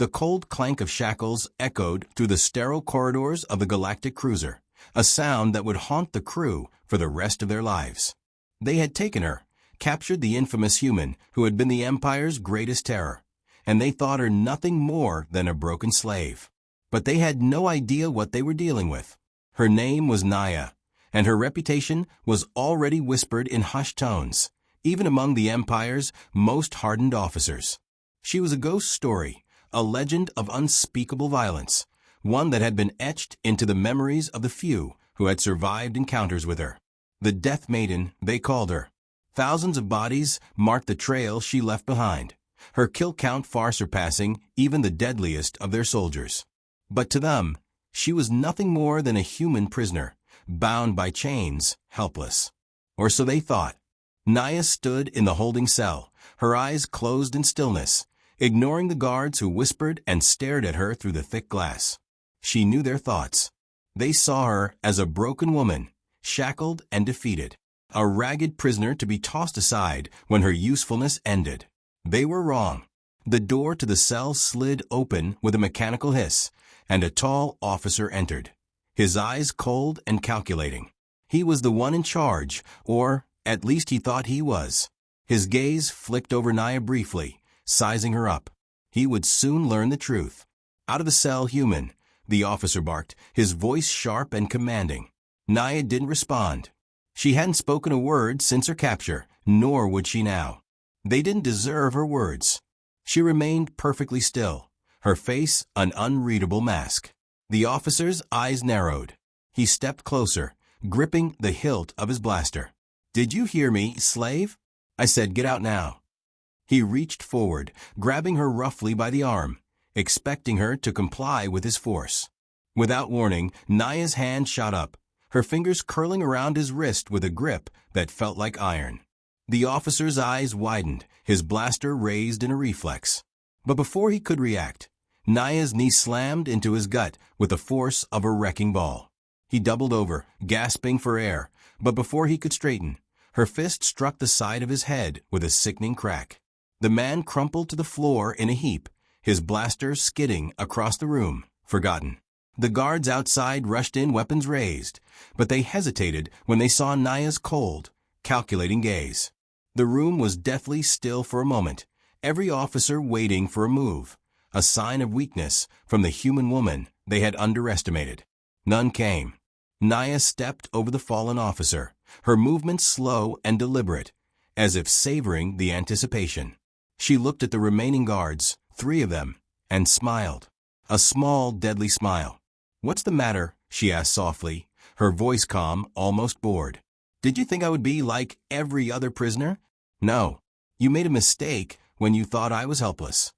The cold clank of shackles echoed through the sterile corridors of the galactic cruiser, a sound that would haunt the crew for the rest of their lives. They had taken her, captured the infamous human who had been the Empire's greatest terror, and they thought her nothing more than a broken slave. But they had no idea what they were dealing with. Her name was Naya, and her reputation was already whispered in hushed tones, even among the Empire's most hardened officers. She was a ghost story, a legend of unspeakable violence, one that had been etched into the memories of the few who had survived encounters with her. The Death Maiden, they called her. Thousands of bodies marked the trail she left behind, her kill count far surpassing even the deadliest of their soldiers. But to them, she was nothing more than a human prisoner, bound by chains, helpless. Or so they thought. Naya stood in the holding cell, her eyes closed in stillness, ignoring the guards who whispered and stared at her through the thick glass. She knew their thoughts. They saw her as a broken woman, shackled and defeated, a ragged prisoner to be tossed aside when her usefulness ended. They were wrong. The door to the cell slid open with a mechanical hiss, and a tall officer entered, his eyes cold and calculating. He was the one in charge, or at least he thought he was. His gaze flicked over Naya briefly, sizing her up. He would soon learn the truth. Out of the cell, human, the officer barked, his voice sharp and commanding. Naya didn't respond. She hadn't spoken a word since her capture, nor would she now. They didn't deserve her words. She remained perfectly still, her face an unreadable mask. The officer's eyes narrowed. He stepped closer, gripping the hilt of his blaster. "Did you hear me, slave? I said get out now." He reached forward, grabbing her roughly by the arm, expecting her to comply with his force. Without warning, Naya's hand shot up, her fingers curling around his wrist with a grip that felt like iron. The officer's eyes widened, his blaster raised in a reflex. But before he could react, Naya's knee slammed into his gut with the force of a wrecking ball. He doubled over, gasping for air, but before he could straighten, her fist struck the side of his head with a sickening crack. The man crumpled to the floor in a heap, his blaster skidding across the room, forgotten. The guards outside rushed in, weapons raised, but they hesitated when they saw Naya's cold, calculating gaze. The room was deathly still for a moment, every officer waiting for a move, a sign of weakness from the human woman they had underestimated. None came. Naya stepped over the fallen officer, her movements slow and deliberate, as if savoring the anticipation. She looked at the remaining guards, 3 of them, and smiled. A small, deadly smile. "What's the matter?" she asked softly, her voice calm, almost bored. "Did you think I would be like every other prisoner? No. You made a mistake when you thought I was helpless."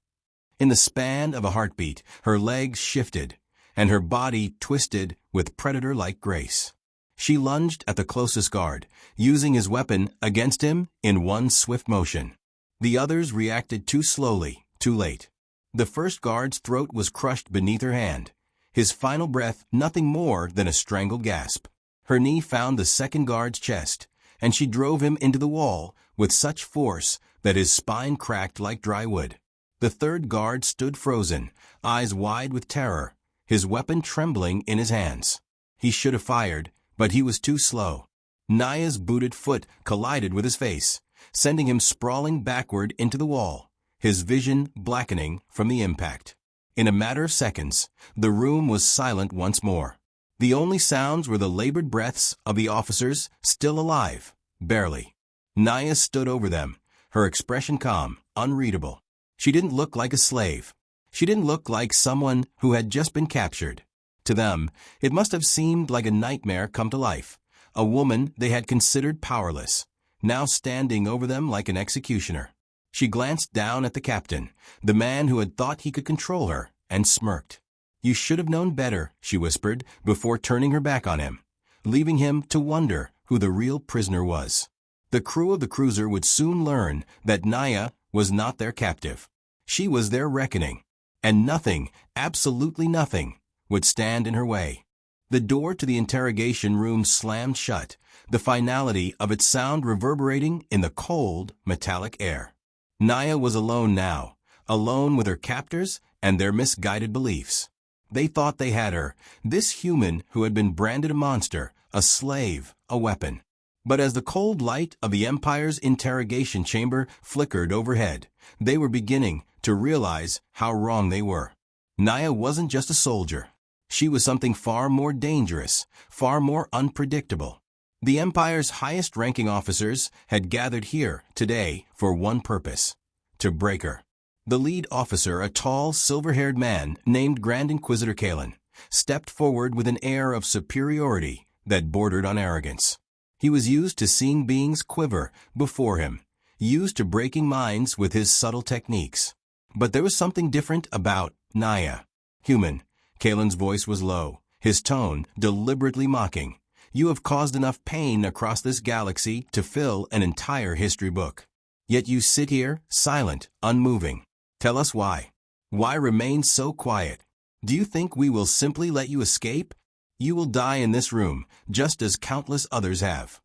In the span of a heartbeat, her legs shifted, and her body twisted with predator-like grace. She lunged at the closest guard, using his weapon against him in one swift motion. The others reacted too slowly, too late. The first guard's throat was crushed beneath her hand, his final breath nothing more than a strangled gasp. Her knee found the second guard's chest, and she drove him into the wall with such force that his spine cracked like dry wood. The third guard stood frozen, eyes wide with terror, his weapon trembling in his hands. He should have fired, but he was too slow. Naya's booted foot collided with his face, sending him sprawling backward into the wall, his vision blackening from the impact. In a matter of seconds, the room was silent once more. The only sounds were the labored breaths of the officers, still alive, barely. Naya stood over them, her expression calm, unreadable. She didn't look like a slave. She didn't look like someone who had just been captured. To them, it must have seemed like a nightmare come to life, a woman they had considered powerless, now standing over them like an executioner. She glanced down at the captain, the man who had thought he could control her, and smirked. "You should have known better," she whispered, before turning her back on him, leaving him to wonder who the real prisoner was. The crew of the cruiser would soon learn that Naya was not their captive. She was their reckoning, and nothing, absolutely nothing, would stand in her way. The door to the interrogation room slammed shut, the finality of its sound reverberating in the cold, metallic air. Naya was alone now, alone with her captors and their misguided beliefs. They thought they had her, this human who had been branded a monster, a slave, a weapon. But as the cold light of the Empire's interrogation chamber flickered overhead, they were beginning to realize how wrong they were. Naya wasn't just a soldier. She was something far more dangerous, far more unpredictable. The Empire's highest-ranking officers had gathered here today for one purpose: to break her. The lead officer, a tall, silver-haired man named Grand Inquisitor Kalen, stepped forward with an air of superiority that bordered on arrogance. He was used to seeing beings quiver before him, used to breaking minds with his subtle techniques. But there was something different about Naya. Human. Kalen's voice was low, his tone deliberately mocking. You have caused enough pain across this galaxy to fill an entire history book. Yet you sit here, silent, unmoving. Tell us why. Why remain so quiet? Do you think we will simply let you escape? You will die in this room, just as countless others have.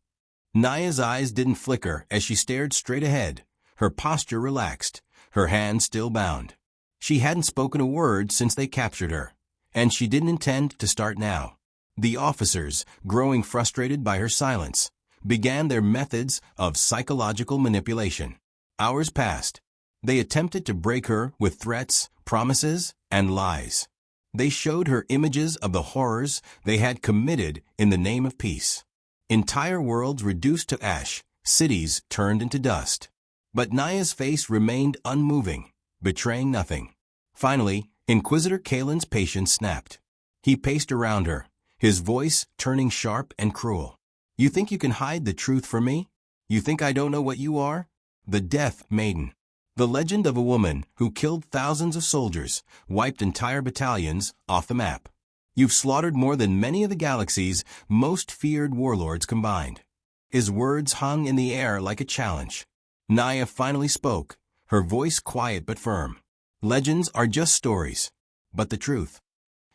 Naya's eyes didn't flicker as she stared straight ahead, her posture relaxed, her hands still bound. She hadn't spoken a word since they captured her, and she didn't intend to start now. The officers, growing frustrated by her silence, began their methods of psychological manipulation. Hours passed. They attempted to break her with threats, promises, and lies. They showed her images of the horrors they had committed in the name of peace. Entire worlds reduced to ash, cities turned into dust. But Naya's face remained unmoving, betraying nothing. Finally, Inquisitor Kalen's patience snapped. He paced around her, his voice turning sharp and cruel. You think you can hide the truth from me? You think I don't know what you are? The Death Maiden. The legend of a woman who killed thousands of soldiers, wiped entire battalions off the map. You've slaughtered more than many of the galaxy's most feared warlords combined. His words hung in the air like a challenge. Naya finally spoke, her voice quiet but firm. Legends are just stories, but the truth.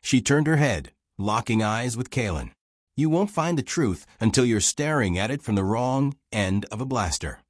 She turned her head, locking eyes with Kalen. You won't find the truth until you're staring at it from the wrong end of a blaster.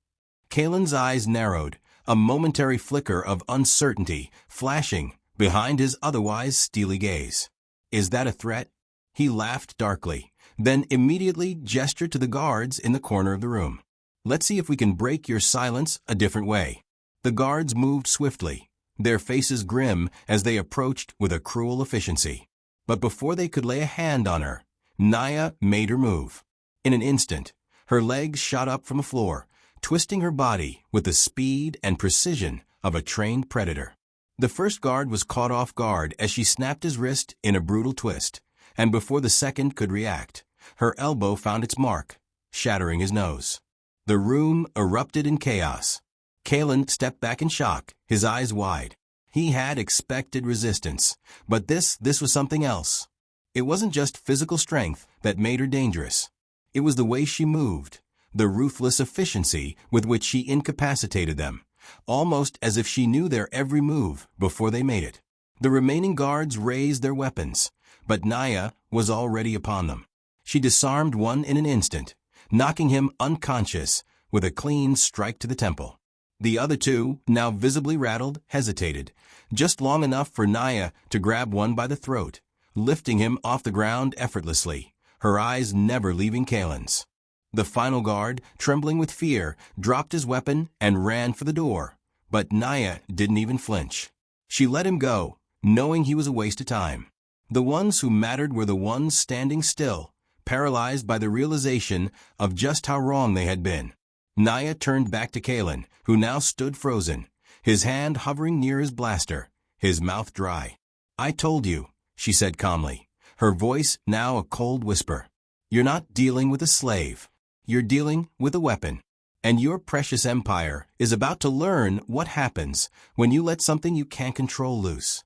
Kalen's eyes narrowed, a momentary flicker of uncertainty flashing behind his otherwise steely gaze. Is that a threat? He laughed darkly, then immediately gestured to the guards in the corner of the room. Let's see if we can break your silence a different way. The guards moved swiftly, their faces grim as they approached with a cruel efficiency. But before they could lay a hand on her, Naya made her move. In an instant, her legs shot up from the floor, twisting her body with the speed and precision of a trained predator. The first guard was caught off guard as she snapped his wrist in a brutal twist, and before the second could react, her elbow found its mark, shattering his nose. The room erupted in chaos. Kalen stepped back in shock, his eyes wide. He had expected resistance, but this was something else. It wasn't just physical strength that made her dangerous. It was the way she moved, the ruthless efficiency with which she incapacitated them, almost as if she knew their every move before they made it. The remaining guards raised their weapons, but Naya was already upon them. She disarmed one in an instant, knocking him unconscious with a clean strike to the temple. The other two, now visibly rattled, hesitated, just long enough for Naya to grab one by the throat, lifting him off the ground effortlessly, her eyes never leaving Kalen's. The final guard, trembling with fear, dropped his weapon and ran for the door, but Naya didn't even flinch. She let him go, knowing he was a waste of time. The ones who mattered were the ones standing still, paralyzed by the realization of just how wrong they had been. Naya turned back to Kalen, who now stood frozen, his hand hovering near his blaster, his mouth dry. I told you, she said calmly, her voice now a cold whisper. You're not dealing with a slave. You're dealing with a weapon. And your precious empire is about to learn what happens when you let something you can't control loose.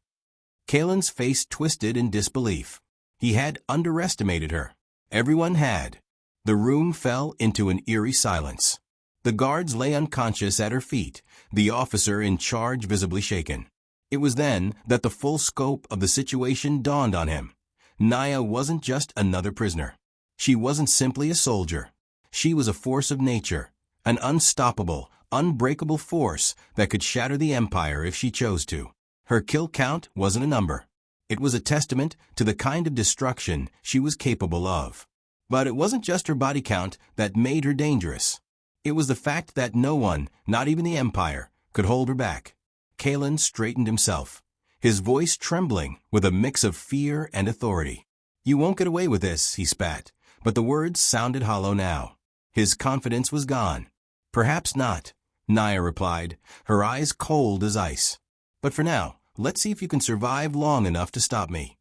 Kalen's face twisted in disbelief. He had underestimated her. Everyone had. The room fell into an eerie silence. The guards lay unconscious at her feet, the officer in charge visibly shaken. It was then that the full scope of the situation dawned on him. Naya wasn't just another prisoner. She wasn't simply a soldier. She was a force of nature, an unstoppable, unbreakable force that could shatter the empire if she chose to. Her kill count wasn't a number. It was a testament to the kind of destruction she was capable of. But it wasn't just her body count that made her dangerous. It was the fact that no one, not even the Empire, could hold her back. Kalen straightened himself, his voice trembling with a mix of fear and authority. "You won't get away with this," he spat, but the words sounded hollow now. His confidence was gone. "Perhaps not," Naya replied, her eyes cold as ice. "But for now, let's see if you can survive long enough to stop me."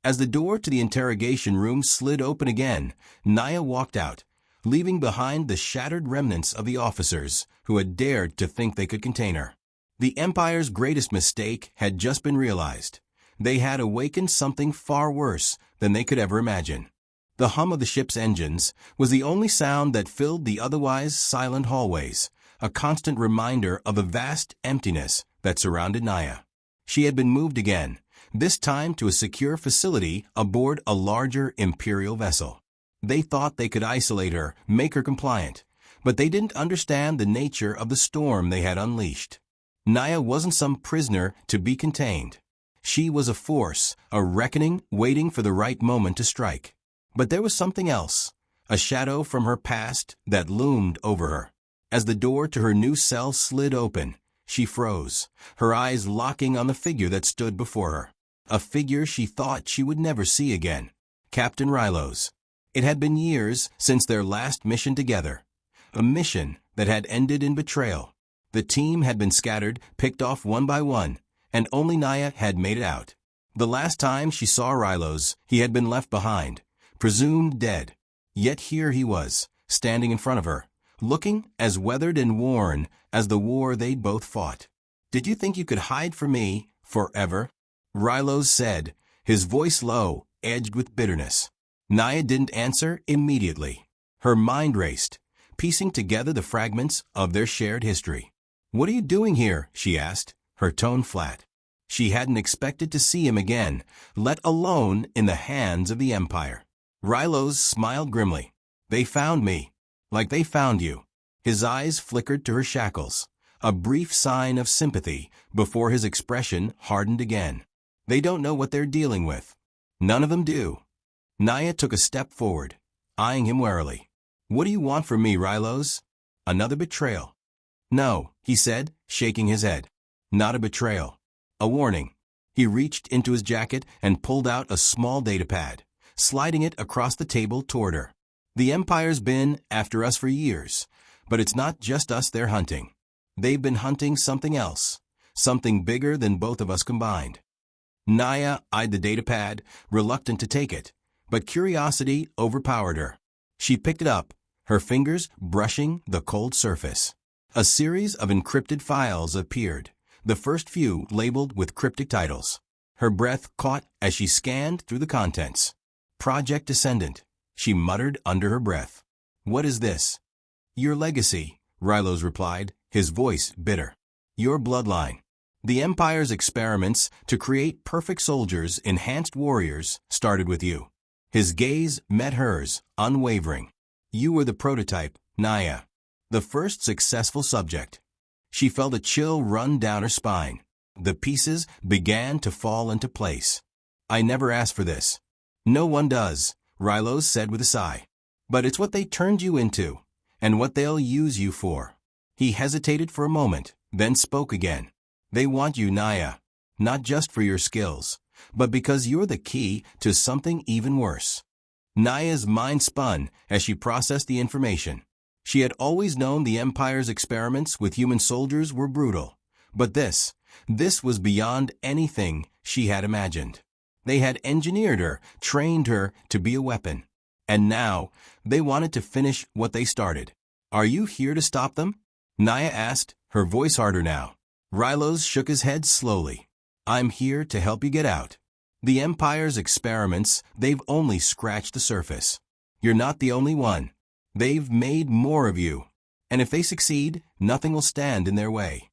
As the door to the interrogation room slid open again, Naya walked out, leaving behind the shattered remnants of the officers who had dared to think they could contain her. The Empire's greatest mistake had just been realized. They had awakened something far worse than they could ever imagine. The hum of the ship's engines was the only sound that filled the otherwise silent hallways, a constant reminder of the vast emptiness that surrounded Naya. She had been moved again, this time to a secure facility aboard a larger Imperial vessel. They thought they could isolate her, make her compliant, but they didn't understand the nature of the storm they had unleashed. Naya wasn't some prisoner to be contained. She was a force, a reckoning waiting for the right moment to strike. But there was something else, a shadow from her past that loomed over her. As the door to her new cell slid open, she froze, her eyes locking on the figure that stood before her. A figure she thought she would never see again. Captain Rylos. It had been years since their last mission together. A mission that had ended in betrayal. The team had been scattered, picked off one by one, and only Naya had made it out. The last time she saw Rylos, he had been left behind, presumed dead. Yet here he was, standing in front of her, looking as weathered and worn as the war they'd both fought. "Did you think you could hide from me forever?" Rylos said, his voice low, edged with bitterness. Naya didn't answer immediately. Her mind raced, piecing together the fragments of their shared history. "What are you doing here?" she asked, her tone flat. She hadn't expected to see him again, let alone in the hands of the Empire. Rylos smiled grimly. "They found me, like they found you." His eyes flickered to her shackles, a brief sign of sympathy before his expression hardened again. "They don't know what they're dealing with. None of them do." Naya took a step forward, eyeing him warily. "What do you want from me, Rylos? Another betrayal?" "No," he said, shaking his head. "Not a betrayal. A warning." He reached into his jacket and pulled out a small datapad, sliding it across the table toward her. "The Empire's been after us for years, but it's not just us they're hunting. They've been hunting something else, something bigger than both of us combined." Naya eyed the datapad, reluctant to take it, but curiosity overpowered her. She picked it up, her fingers brushing the cold surface. A series of encrypted files appeared, the first few labeled with cryptic titles. Her breath caught as she scanned through the contents. "Project Descendant," she muttered under her breath. "What is this?" "Your legacy," Rylos replied, his voice bitter. "Your bloodline. The Empire's experiments to create perfect soldiers, enhanced warriors, started with you." His gaze met hers, unwavering. "You were the prototype, Naya. The first successful subject." She felt a chill run down her spine. The pieces began to fall into place. "I never asked for this." "No one does," Rylos said with a sigh. "But it's what they turned you into, and what they'll use you for." He hesitated for a moment, then spoke again. "They want you, Naya, not just for your skills, but because you're the key to something even worse." Naya's mind spun as she processed the information. She had always known the Empire's experiments with human soldiers were brutal, but this was beyond anything she had imagined. They had engineered her, trained her to be a weapon, and now they wanted to finish what they started. "Are you here to stop them?" Naya asked, her voice harder now. Rylos shook his head slowly. "I'm here to help you get out. The Empire's experiments, they've only scratched the surface. You're not the only one. They've made more of you, and if they succeed, nothing will stand in their way."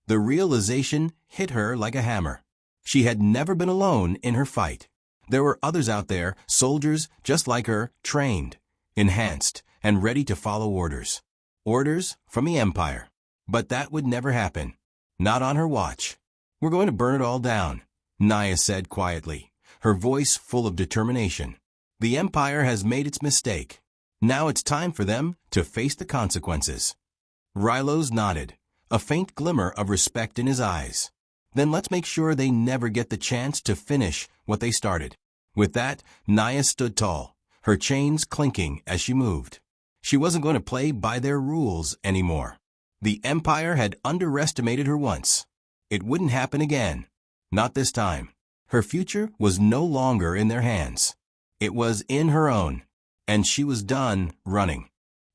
The realization hit her like a hammer. She had never been alone in her fight. There were others out there, soldiers just like her, trained, enhanced, and ready to follow orders. Orders from the Empire. But that would never happen. Not on her watch. We're going to burn it all down, Naya said quietly, her voice full of determination. The Empire has made its mistake. Now it's time for them to face the consequences. Rylos nodded, a faint glimmer of respect in his eyes. Then let's make sure they never get the chance to finish what they started. With that, Naya stood tall, her chains clinking as she moved. She wasn't going to play by their rules anymore. The Empire had underestimated her once. It wouldn't happen again. Not this time. Her future was no longer in their hands. It was in her own, and she was done running.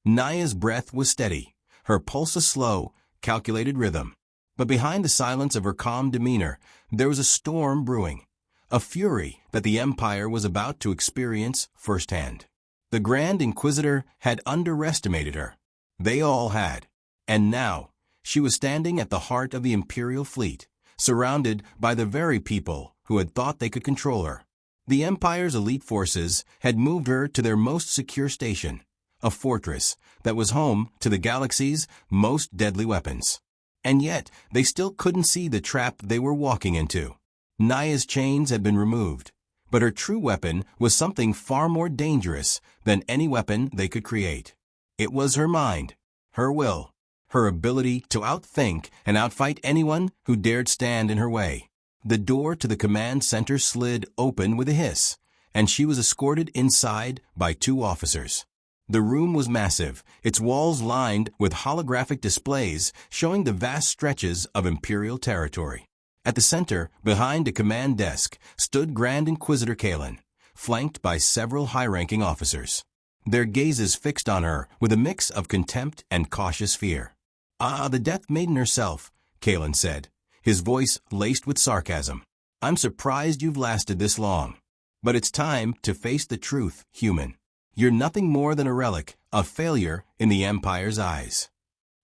Naya's breath was steady, her pulse a slow, calculated rhythm. But behind the silence of her calm demeanor, there was a storm brewing, a fury that the Empire was about to experience firsthand. The Grand Inquisitor had underestimated her. They all had. And now, she was standing at the heart of the Imperial fleet, surrounded by the very people who had thought they could control her. The Empire's elite forces had moved her to their most secure station, a fortress that was home to the galaxy's most deadly weapons. And yet, they still couldn't see the trap they were walking into. Naya's chains had been removed, but her true weapon was something far more dangerous than any weapon they could create. It was her mind, her will, her ability to outthink and outfight anyone who dared stand in her way. The door to the command center slid open with a hiss, and she was escorted inside by 2 officers. The room was massive, its walls lined with holographic displays showing the vast stretches of Imperial territory. At the center, behind a command desk, stood Grand Inquisitor Kalen, flanked by several high-ranking officers. Their gazes fixed on her with a mix of contempt and cautious fear. "Ah, the Death Maiden herself," Kalen said, his voice laced with sarcasm. "I'm surprised you've lasted this long. But it's time to face the truth, human. You're nothing more than a relic, a failure in the Empire's eyes."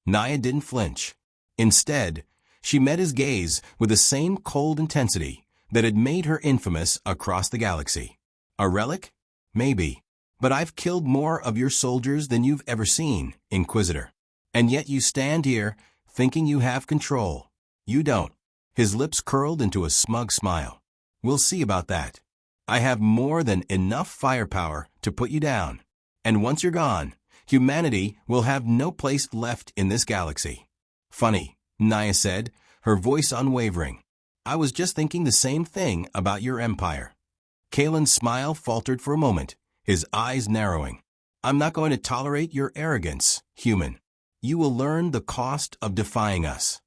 Naya didn't flinch. Instead, she met his gaze with the same cold intensity that had made her infamous across the galaxy. "A relic? Maybe. But I've killed more of your soldiers than you've ever seen, Inquisitor. And yet you stand here thinking you have control. You don't." His lips curled into a smug smile. "We'll see about that. I have more than enough firepower to put you down. And once you're gone, humanity will have no place left in this galaxy." "Funny," Naya said, her voice unwavering. "I was just thinking the same thing about your empire." Kalen's smile faltered for a moment, his eyes narrowing. "I'm not going to tolerate your arrogance, human. You will learn the cost of defying us."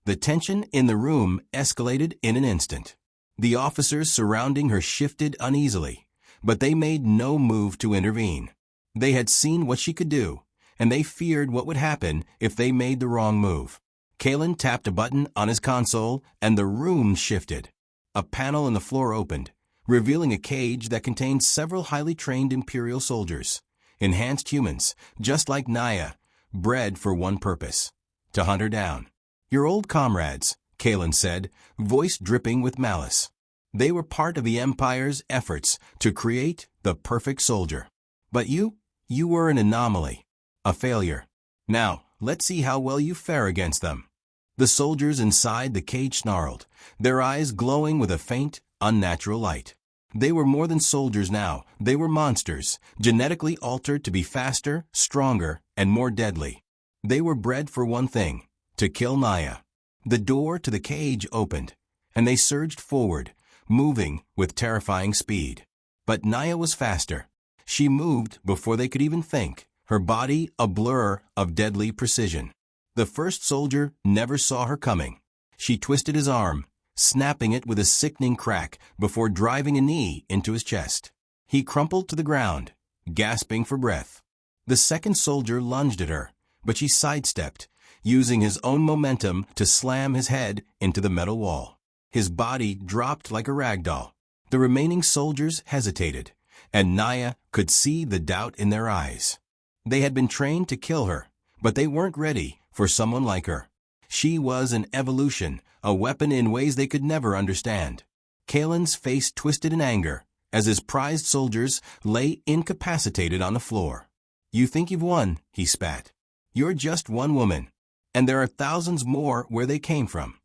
The tension in the room escalated in an instant. The officers surrounding her shifted uneasily, but they made no move to intervene. They had seen what she could do, and they feared what would happen if they made the wrong move. Kalen tapped a button on his console, and the room shifted. A panel in the floor opened, revealing a cage that contained several highly trained Imperial soldiers, enhanced humans, just like Naya, bred for one purpose: to hunt her down. "Your old comrades," Kalen said, voice dripping with malice. "They were part of the Empire's efforts to create the perfect soldier. But you were an anomaly, a failure. Now, let's see how well you fare against them." The soldiers inside the cage snarled, their eyes glowing with a faint, unnatural light. They were more than soldiers now. They were monsters, genetically altered to be faster, stronger, and more deadly. They were bred for one thing: to kill Naya. The door to the cage opened, and they surged forward, moving with terrifying speed. But Naya was faster. She moved before they could even think, her body a blur of deadly precision. The first soldier never saw her coming. She twisted his arm, snapping it with a sickening crack before driving a knee into his chest. He crumpled to the ground, gasping for breath. The second soldier lunged at her, but she sidestepped, using his own momentum to slam his head into the metal wall. His body dropped like a rag doll. The remaining soldiers hesitated, and Naya could see the doubt in their eyes. They had been trained to kill her, but they weren't ready for someone like her. She was an evolution, a weapon in ways they could never understand. Kalen's face twisted in anger as his prized soldiers lay incapacitated on the floor. "You think you've won," he spat. "You're just one woman, and there are thousands more where they came from."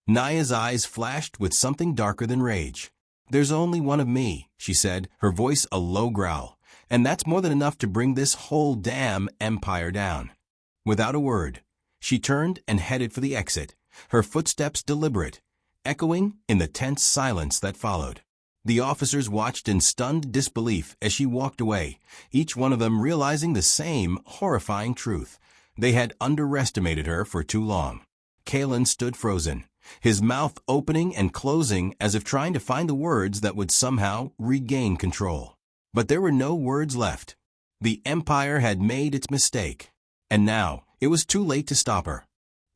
Naya's eyes flashed with something darker than rage. "There's only one of me," she said, her voice a low growl, "and that's more than enough to bring this whole damn empire down." Without a word, she turned and headed for the exit, her footsteps deliberate, echoing in the tense silence that followed. The officers watched in stunned disbelief as she walked away, each one of them realizing the same horrifying truth. They had underestimated her for too long. Kalen stood frozen, his mouth opening and closing as if trying to find the words that would somehow regain control. But there were no words left. The Empire had made its mistake, and now it was too late to stop her.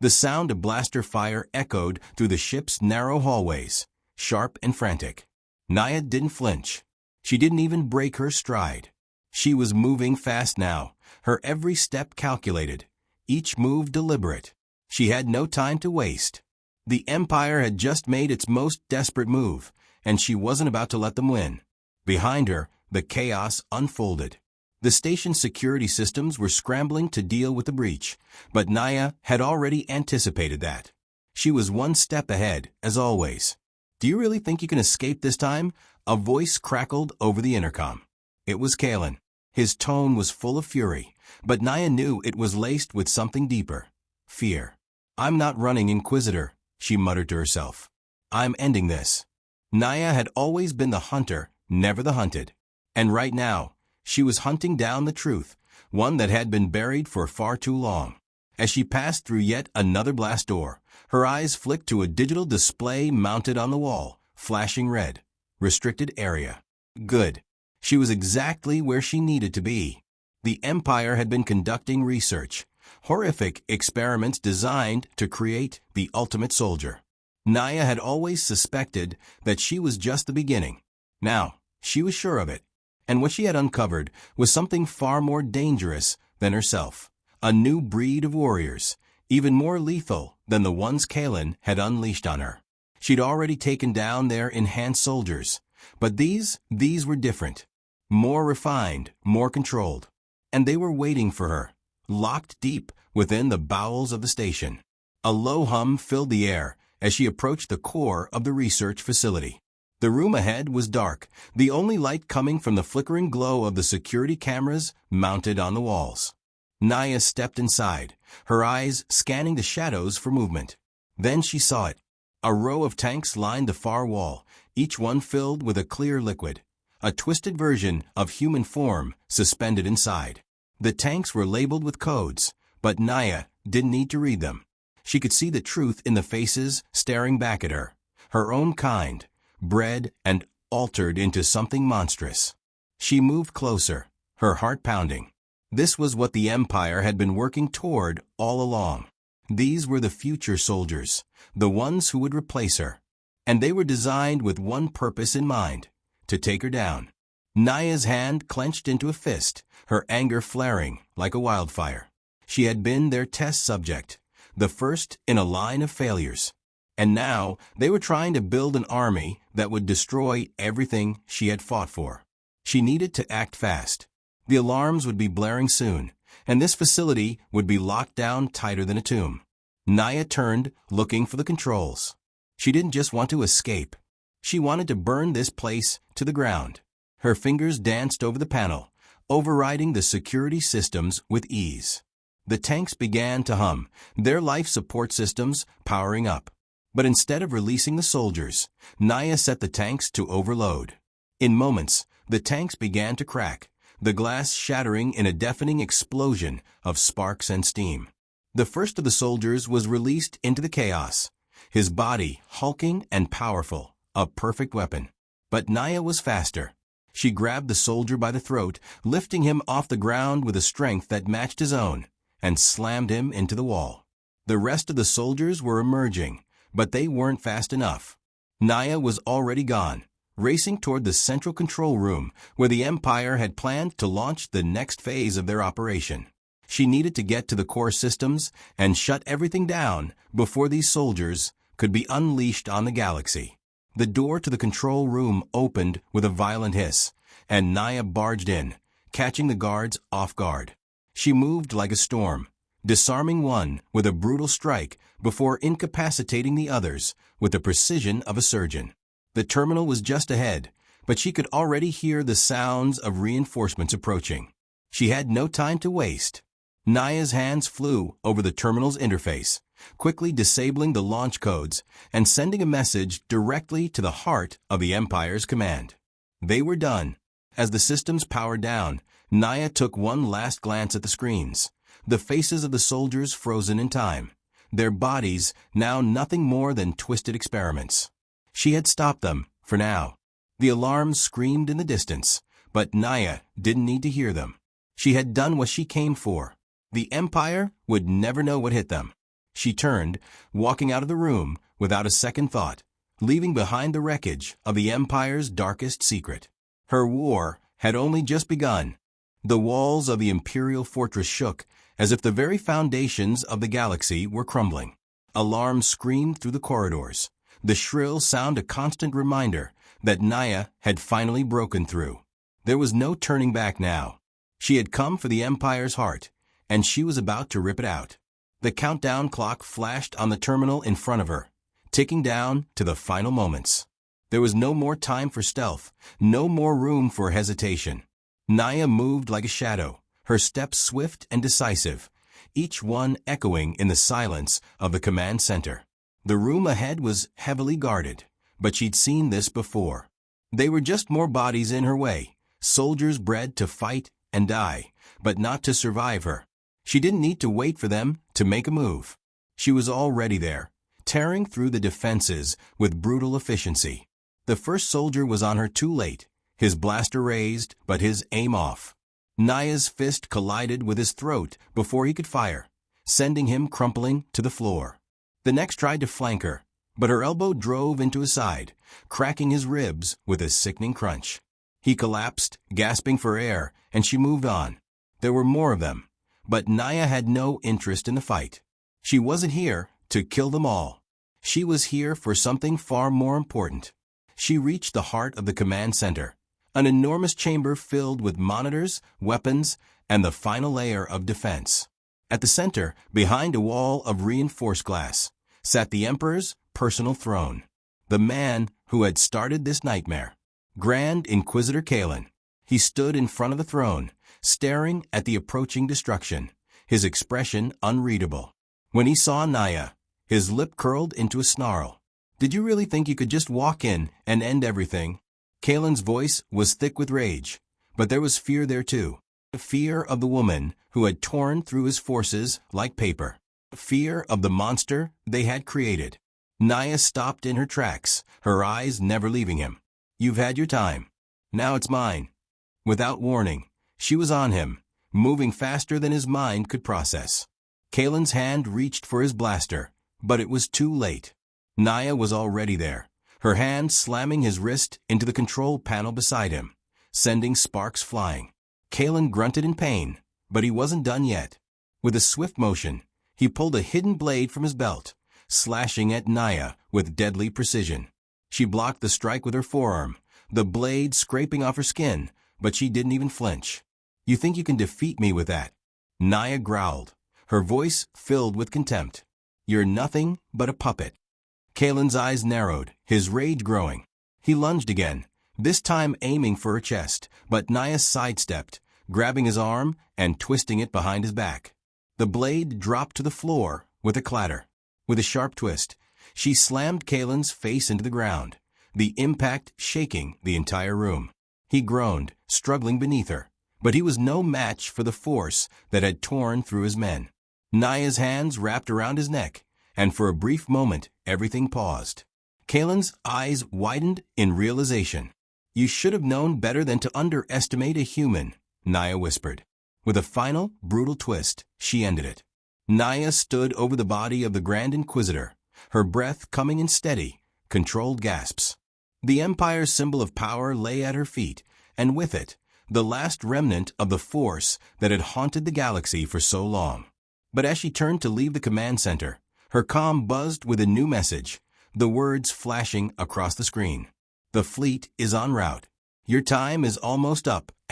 The sound of blaster fire echoed through the ship's narrow hallways, sharp and frantic. Naya didn't flinch. She didn't even break her stride. She was moving fast now, her every step calculated, each move deliberate. She had no time to waste. The Empire had just made its most desperate move, and she wasn't about to let them win. Behind her, the chaos unfolded. The station's security systems were scrambling to deal with the breach, but Naya had already anticipated that. She was one step ahead, as always. "Do you really think you can escape this time?" A voice crackled over the intercom. It was Kalen. His tone was full of fury, but Naya knew it was laced with something deeper. Fear. "I'm not running, Inquisitor," she muttered to herself. "I'm ending this." Naya had always been the hunter, never the hunted. And right now, she was hunting down the truth, one that had been buried for far too long. As she passed through yet another blast door, her eyes flicked to a digital display mounted on the wall, flashing red. Restricted area. Good. She was exactly where she needed to be. The Empire had been conducting research, horrific experiments designed to create the ultimate soldier. Naya had always suspected that she was just the beginning. Now, she was sure of it. And what she had uncovered was something far more dangerous than herself. A new breed of warriors, even more lethal than the ones Kalen had unleashed on her. She'd already taken down their enhanced soldiers, but these were different. More refined, more controlled. And they were waiting for her, locked deep within the bowels of the station. A low hum filled the air as she approached the core of the research facility. The room ahead was dark, the only light coming from the flickering glow of the security cameras mounted on the walls. Naya stepped inside, her eyes scanning the shadows for movement. Then she saw it. A row of tanks lined the far wall, each one filled with a clear liquid. A twisted version of human form suspended inside. The tanks were labeled with codes, but Naya didn't need to read them. She could see the truth in the faces staring back at her. Her own kind, bred and altered into something monstrous. She moved closer, her heart pounding. This was what the Empire had been working toward all along. These were the future soldiers, the ones who would replace her. And they were designed with one purpose in mind, to take her down. Naya's hand clenched into a fist, her anger flaring like a wildfire. She had been their test subject, the first in a line of failures. And now they were trying to build an army that would destroy everything she had fought for. She needed to act fast. The alarms would be blaring soon, and this facility would be locked down tighter than a tomb. Naya turned, looking for the controls. She didn't just want to escape. She wanted to burn this place to the ground. Her fingers danced over the panel, overriding the security systems with ease. The tanks began to hum, their life support systems powering up. But instead of releasing the soldiers, Naya set the tanks to overload. In moments, the tanks began to crack, the glass shattering in a deafening explosion of sparks and steam. The first of the soldiers was released into the chaos, his body hulking and powerful, a perfect weapon. But Naya was faster. She grabbed the soldier by the throat, lifting him off the ground with a strength that matched his own, and slammed him into the wall. The rest of the soldiers were emerging, but they weren't fast enough. Naya was already gone, racing toward the central control room where the Empire had planned to launch the next phase of their operation. She needed to get to the core systems and shut everything down before these soldiers could be unleashed on the galaxy. The door to the control room opened with a violent hiss, and Naya barged in, catching the guards off guard. She moved like a storm, disarming one with a brutal strike before incapacitating the others with the precision of a surgeon. The terminal was just ahead, but she could already hear the sounds of reinforcements approaching. She had no time to waste. Naya's hands flew over the terminal's interface, quickly disabling the launch codes and sending a message directly to the heart of the Empire's command. They were done. As the systems powered down, Naya took one last glance at the screens, the faces of the soldiers frozen in time, their bodies now nothing more than twisted experiments. She had stopped them, for now. The alarms screamed in the distance, but Naya didn't need to hear them. She had done what she came for. The Empire would never know what hit them. She turned, walking out of the room without a second thought, leaving behind the wreckage of the Empire's darkest secret. Her war had only just begun. The walls of the Imperial fortress shook as if the very foundations of the galaxy were crumbling. Alarms screamed through the corridors, the shrill sound a constant reminder that Naya had finally broken through. There was no turning back now. She had come for the Empire's heart, and she was about to rip it out. The countdown clock flashed on the terminal in front of her, ticking down to the final moments. There was no more time for stealth, no more room for hesitation. Naya moved like a shadow, her steps swift and decisive, each one echoing in the silence of the command center. The room ahead was heavily guarded, but she'd seen this before. They were just more bodies in her way, soldiers bred to fight and die, but not to survive her. She didn't need to wait for them to make a move. She was already there, tearing through the defenses with brutal efficiency. The first soldier was on her too late, his blaster raised, but his aim off. Naya's fist collided with his throat before he could fire, sending him crumpling to the floor. The next tried to flank her, but her elbow drove into his side, cracking his ribs with a sickening crunch. He collapsed, gasping for air, and she moved on. There were more of them, but Naya had no interest in the fight. She wasn't here to kill them all. She was here for something far more important. She reached the heart of the command center, an enormous chamber filled with monitors, weapons, and the final layer of defense. At the center, behind a wall of reinforced glass, sat the Emperor's personal throne, the man who had started this nightmare. Grand Inquisitor Kalen. He stood in front of the throne, staring at the approaching destruction, his expression unreadable. When he saw Naya, his lip curled into a snarl. "Did you really think you could just walk in and end everything?" Kalen's voice was thick with rage, but there was fear there too. Fear of the woman who had torn through his forces like paper. Fear of the monster they had created. Naya stopped in her tracks, her eyes never leaving him. "You've had your time. Now it's mine." Without warning, she was on him, moving faster than his mind could process. Kalen's hand reached for his blaster, but it was too late. Naya was already there, her hand slamming his wrist into the control panel beside him, sending sparks flying. Kalen grunted in pain, but he wasn't done yet. With a swift motion, he pulled a hidden blade from his belt, slashing at Naya with deadly precision. She blocked the strike with her forearm, the blade scraping off her skin, but she didn't even flinch. "You think you can defeat me with that?" Naya growled, her voice filled with contempt. "You're nothing but a puppet." Kalen's eyes narrowed, his rage growing. He lunged again, this time aiming for her chest, but Naya sidestepped, grabbing his arm and twisting it behind his back. The blade dropped to the floor with a clatter. With a sharp twist, she slammed Kalen's face into the ground, the impact shaking the entire room. He groaned, struggling beneath her, but he was no match for the force that had torn through his men. Naya's hands wrapped around his neck, and for a brief moment, everything paused. Kalen's eyes widened in realization. "You should have known better than to underestimate a human," Naya whispered. With a final, brutal twist, she ended it. Naya stood over the body of the Grand Inquisitor, her breath coming in steady, controlled gasps. The Empire's symbol of power lay at her feet, and with it, the last remnant of the force that had haunted the galaxy for so long. But as she turned to leave the command center, her comm buzzed with a new message, the words flashing across the screen. "The fleet is en route. Your time is almost up, ****.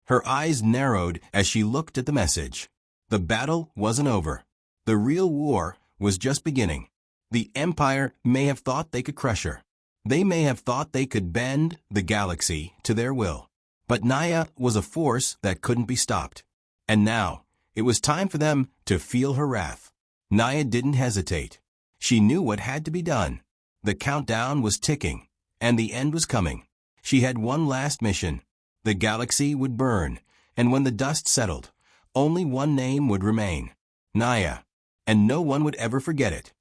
Her eyes narrowed as she looked at the message. The battle wasn't over. The real war was just beginning. The Empire may have thought they could crush her. They may have thought they could bend the galaxy to their will. But Naya was a force that couldn't be stopped. And now, it was time for them to feel her wrath. Naya didn't hesitate. She knew what had to be done. The countdown was ticking, and the end was coming. She had one last mission. The galaxy would burn, and when the dust settled, only one name would remain: Naya. And no one would ever forget it.